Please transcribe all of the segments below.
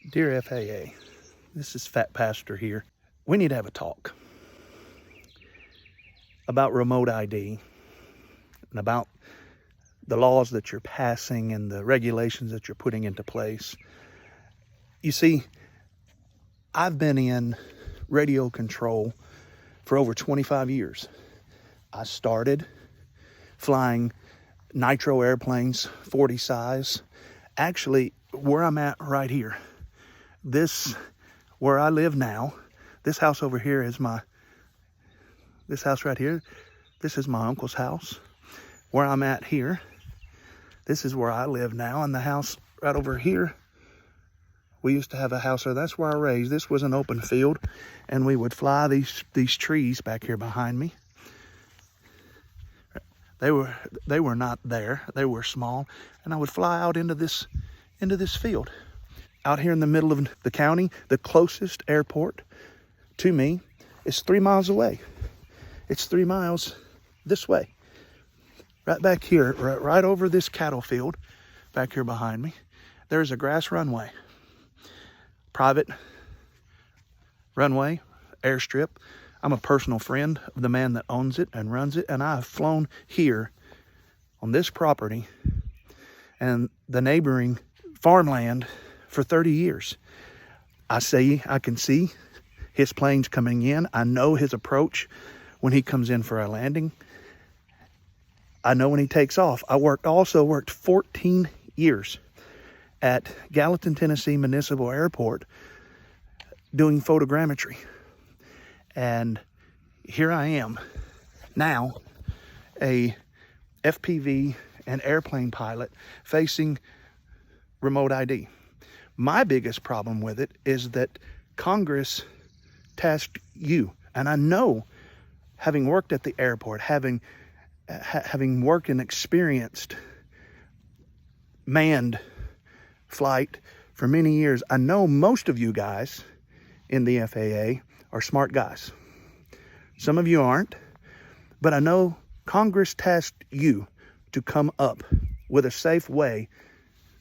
Dear FAA, this is FatPastor here. We need to have a talk about remote ID and about the laws that you're passing and the regulations that you're putting into place. You see, I've been in radio control for over 25 years. I started flying nitro airplanes, 40 size. Actually, where I'm at right here, where I live now, this house over here is this house right here, this is my uncle's house. Where I'm at here, this is where I live now, and the house right over here, we used to have a house there. That's where I raised. This was an open field, and we would fly these trees back here behind me. They were not there. They were small, and I would fly out into this field. Out here in the middle of the county, the closest airport to me is 3 miles away. It's 3 miles this way. Right back here, right over this cattle field, back here behind me, there's a grass runway. Private runway, airstrip. I'm a personal friend of the man that owns it and runs it, and I have flown here on this property and the neighboring farmland for 30 years. I can see his planes coming in. I know his approach when he comes in for a landing. I know when he takes off. I also worked 14 years at Gallatin, Tennessee Municipal Airport doing photogrammetry. And here I am now, a FPV and airplane pilot facing remote ID. My biggest problem with it is that Congress tasked you, and I know, having worked at the airport, having worked and experienced manned flight for many years, I know most of you guys in the FAA are smart guys. Some of you aren't, but I know Congress tasked you to come up with a safe way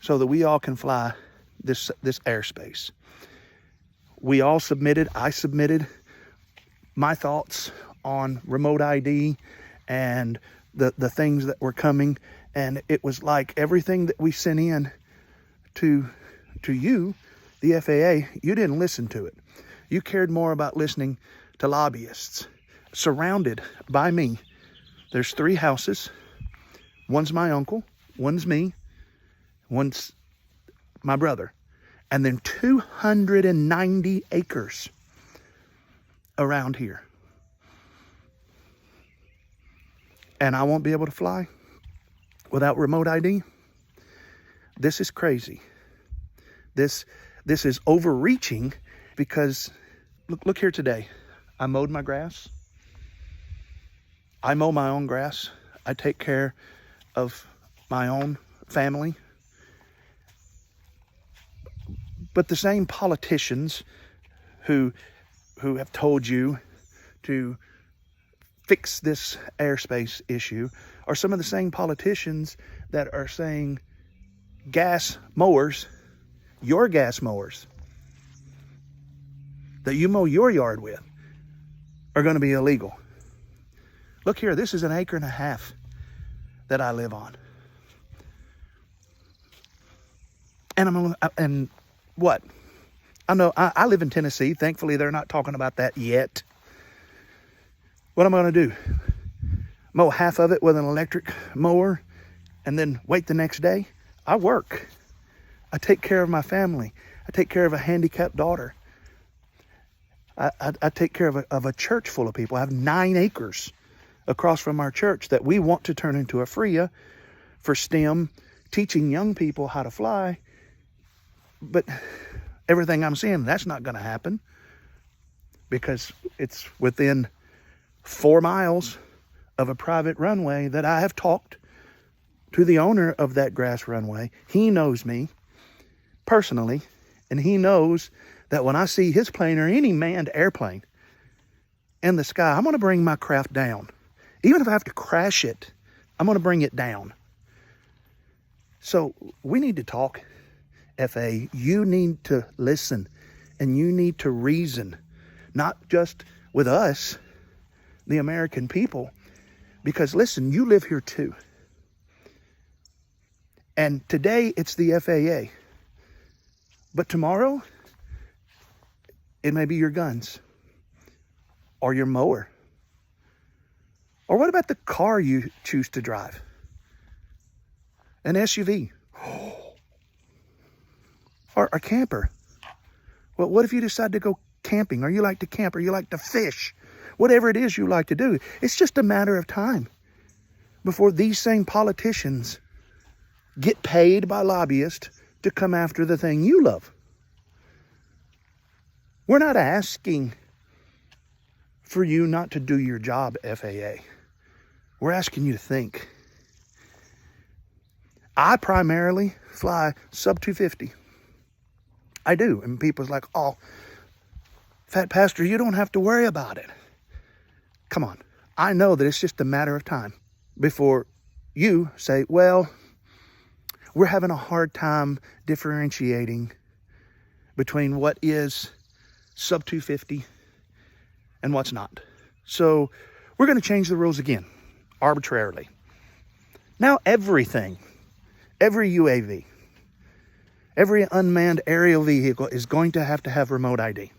so that we all can fly this airspace. I submitted my thoughts on remote ID and the things that were coming, and it was like everything that we sent in to you, the FAA, you didn't listen to it. You cared more about listening to lobbyists. Surrounded by me, there's 3 houses. One's my uncle, one's me, one's my brother, and then 290 acres around here. And I won't be able to fly without remote ID. This is crazy. This is overreaching, because look here today. I mowed my grass. I mow my own grass. I take care of my own family. But the same politicians who have told you to fix this airspace issue are some of the same politicians that are saying gas mowers, your gas mowers that you mow your yard with, are going to be illegal. Look here, this is 1.5 acres that I live on. And what? I know I live in Tennessee. Thankfully, they're not talking about that yet. What am I going to do? Mow half of it with an electric mower and then wait the next day? I work. I take care of my family. I take care of a handicapped daughter. I take care of a church full of people. I have 9 acres across from our church that we want to turn into a FRIA for STEM, teaching young people how to fly. But everything I'm seeing, that's not going to happen, because it's within 4 miles of a private runway that I have talked to the owner of that grass runway. He knows me personally, and he knows that when I see his plane or any manned airplane in the sky, I'm going to bring my craft down. Even if I have to crash it, I'm going to bring it down. So we need to talk FAA, you need to listen and you need to reason, not just with us, the American people, because listen, you live here too. And today it's the FAA, but tomorrow it may be your guns or your mower. Or what about the car you choose to drive? An SUV or a camper. Well, what if you decide to go camping, or you like to camp, or you like to fish? Whatever it is you like to do, it's just a matter of time before these same politicians get paid by lobbyists to come after the thing you love. We're not asking for you not to do your job, FAA. We're asking you to think. I primarily fly sub 250. I do. And people's like, oh, FhatPastor, you don't have to worry about it. Come on. I know that it's just a matter of time before you say, well, we're having a hard time differentiating between what is sub 250 and what's not. So we're going to change the rules again, arbitrarily. Now everything, every UAV, every unmanned aerial vehicle is going to have remote ID.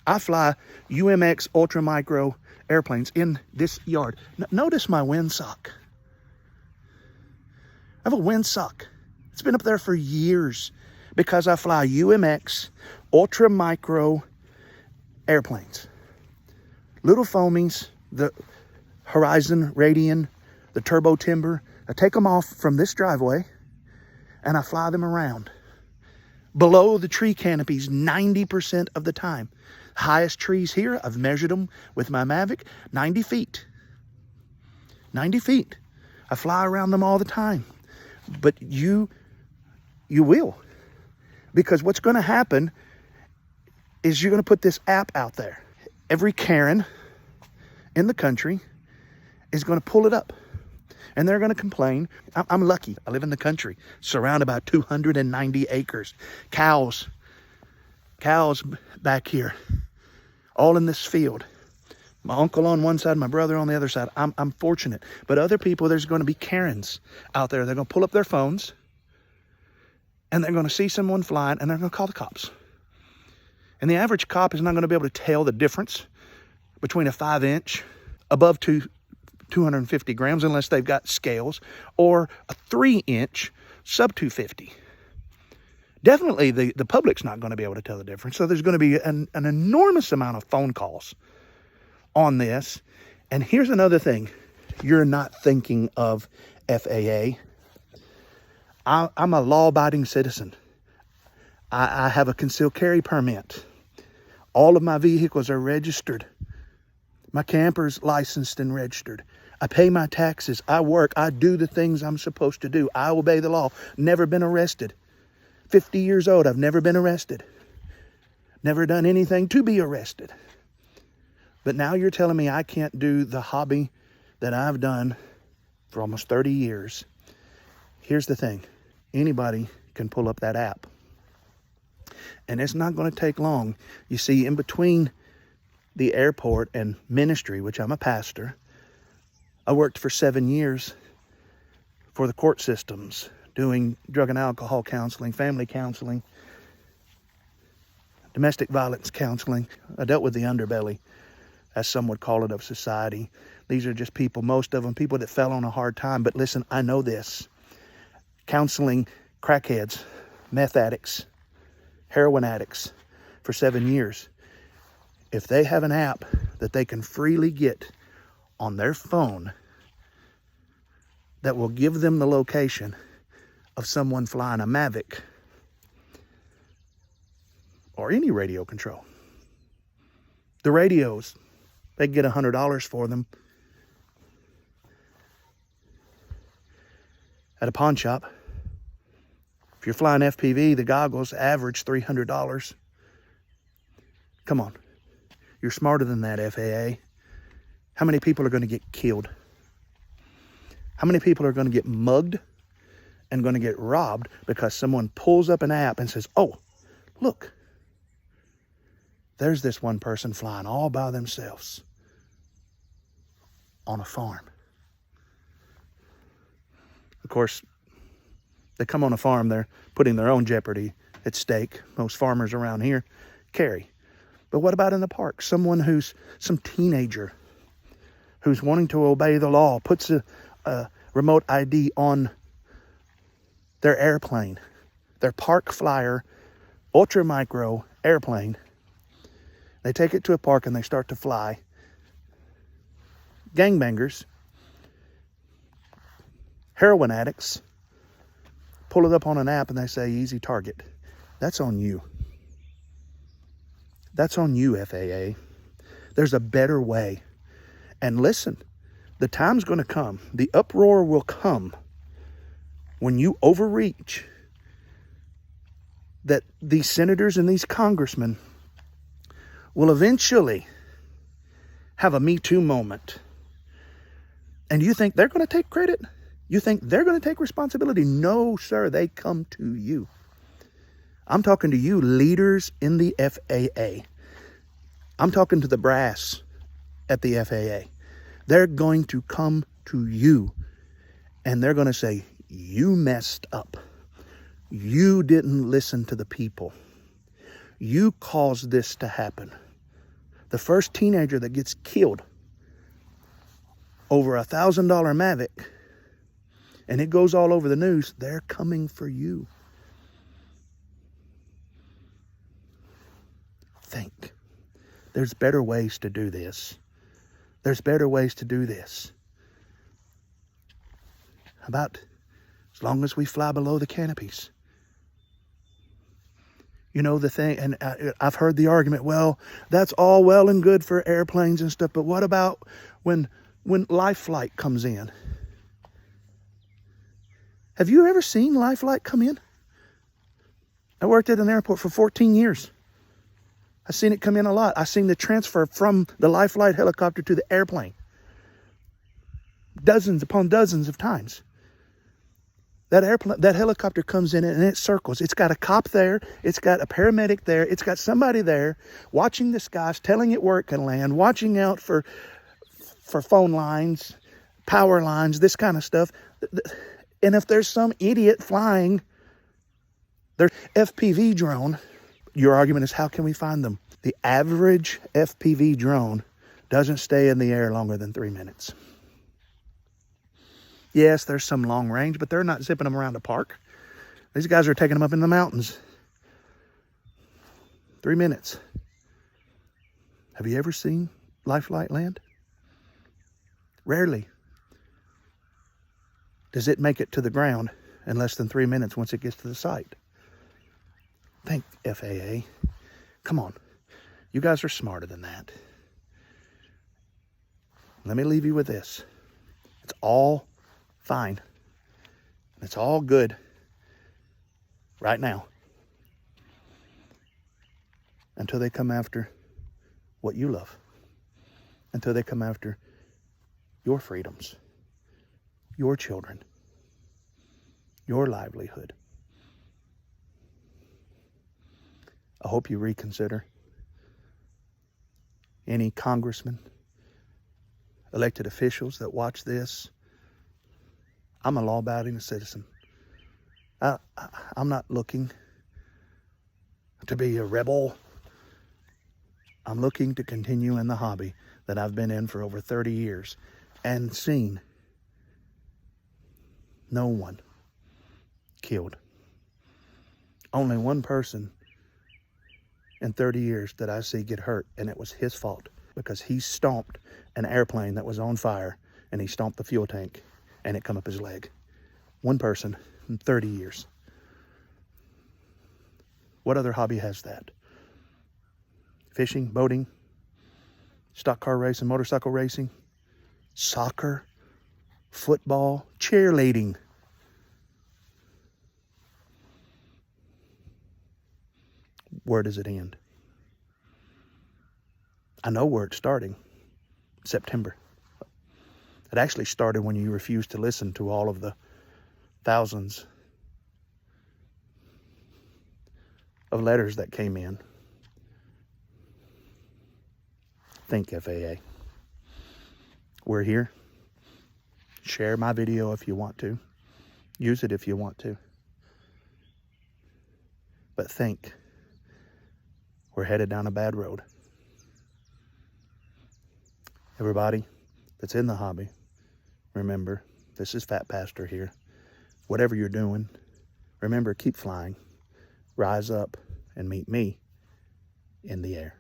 I fly UMX ultra micro airplanes in this yard. Notice my windsock. I have a windsock. It's been up there for years because I fly UMX ultra micro airplanes. Little foamies, the Horizon, Radian, the Turbo Timber. I take them off from this driveway and I fly them around below the tree canopies 90% of the time. Highest trees here, I've measured them with my Mavic, 90 feet. 90 feet. I fly around them all the time. But you will. Because what's going to happen is you're going to put this app out there. Every Karen in the country is going to pull it up. And they're going to complain. I'm lucky. I live in the country, surrounded by 290 acres. Cows back here, all in this field. My uncle on one side, my brother on the other side. I'm fortunate. But other people, there's going to be Karens out there. They're going to pull up their phones, and they're going to see someone flying, and they're going to call the cops. And the average cop is not going to be able to tell the difference between a 5-inch above 250 grams, unless they've got scales, or a 3-inch sub 250. Definitely the public's not going to be able to tell the difference. So there's going to be an enormous amount of phone calls on this. And here's another thing you're not thinking of, FAA. I'm a law-abiding citizen. I have a concealed carry permit. All of my vehicles are registered. My camper's licensed and registered. I pay my taxes. I work. I do the things I'm supposed to do. I obey the law. Never been arrested. 50 years old. I've never been arrested. Never done anything to be arrested. But now you're telling me I can't do the hobby that I've done for almost 30 years. Here's the thing. Anybody can pull up that app. And it's not going to take long. You see, in between the airport and ministry, which I'm a pastor, I worked for 7 years for the court systems, doing drug and alcohol counseling, family counseling, domestic violence counseling. I dealt with the underbelly, as some would call it, of society. These are just people, most of them, people that fell on a hard time. But listen, I know this. Counseling crackheads, meth addicts, heroin addicts for 7 years. If they have an app that they can freely get on their phone that will give them the location of someone flying a Mavic or any radio control. The radios, they get $100 for them at a pawn shop. If you're flying FPV, the goggles average $300. Come on. You're smarter than that, FAA. How many people are going to get killed? How many people are going to get mugged and going to get robbed because someone pulls up an app and says, oh, look, there's this one person flying all by themselves on a farm. Of course, they come on a farm, they're putting their own jeopardy at stake. Most farmers around here carry. But what about in the park? Some teenager who's wanting to obey the law, puts a remote ID on their airplane, their park flyer, ultra micro airplane. They take it to a park and they start to fly. Gangbangers, heroin addicts, pull it up on an app and they say, easy target. That's on you. That's on you, FAA. There's a better way. And listen, the time's going to come. The uproar will come when you overreach, that these senators and these congressmen will eventually have a Me Too moment. And you think they're going to take credit? You think they're going to take responsibility? No, sir, they come to you. I'm talking to you, leaders in the FAA. I'm talking to the brass at the FAA. They're going to come to you and they're going to say, you messed up. You didn't listen to the people. You caused this to happen. The first teenager that gets killed over $1,000 Mavic, and it goes all over the news, they're coming for you. Think. There's better ways to do this. There's better ways to do this. About as long as we fly below the canopies. You know the thing, and I've heard the argument, well, that's all well and good for airplanes and stuff, but what about when life flight comes in? Have you ever seen life flight come in? I worked at an airport for 14 years. I've seen it come in a lot. I've seen the transfer from the life flight helicopter to the airplane. Dozens upon dozens of times. That helicopter comes in and it circles. It's got a cop there. It's got a paramedic there. It's got somebody there watching the skies, telling it where it can land, watching out for phone lines, power lines, this kind of stuff. And if there's some idiot flying their FPV drone, your argument is, how can we find them? The average FPV drone doesn't stay in the air longer than 3 minutes. Yes, there's some long range, but they're not zipping them around a park. These guys are taking them up in the mountains. 3 minutes. Have you ever seen life flight land? Rarely. Does it make it to the ground in less than 3 minutes once it gets to the site? Think, FAA. Come on. You guys are smarter than that. Let me leave you with this. It's all fine. It's all good right now until they come after what you love, until they come after your freedoms, your children, your livelihood. I hope you reconsider. Any congressmen, elected officials that watch this, I'm a law-abiding citizen. I'm not looking to be a rebel. I'm looking to continue in the hobby that I've been in for over 30 years and seen no one killed. Only one person in 30 years that I see get hurt, and it was his fault because he stomped an airplane that was on fire, and he stomped the fuel tank and it come up his leg. One person in 30 years. What other hobby has that? Fishing, boating, stock car racing, motorcycle racing, soccer, football, cheerleading. Where does it end? I know where it's starting. September. It actually started when you refused to listen to all of the thousands of letters that came in. Think, FAA. We're here. Share my video if you want to. Use it if you want to. But think, we're headed down a bad road. Everybody that's in the hobby, remember, this is FhatPastor here. Whatever you're doing, remember, keep flying. Rise up and meet me in the air.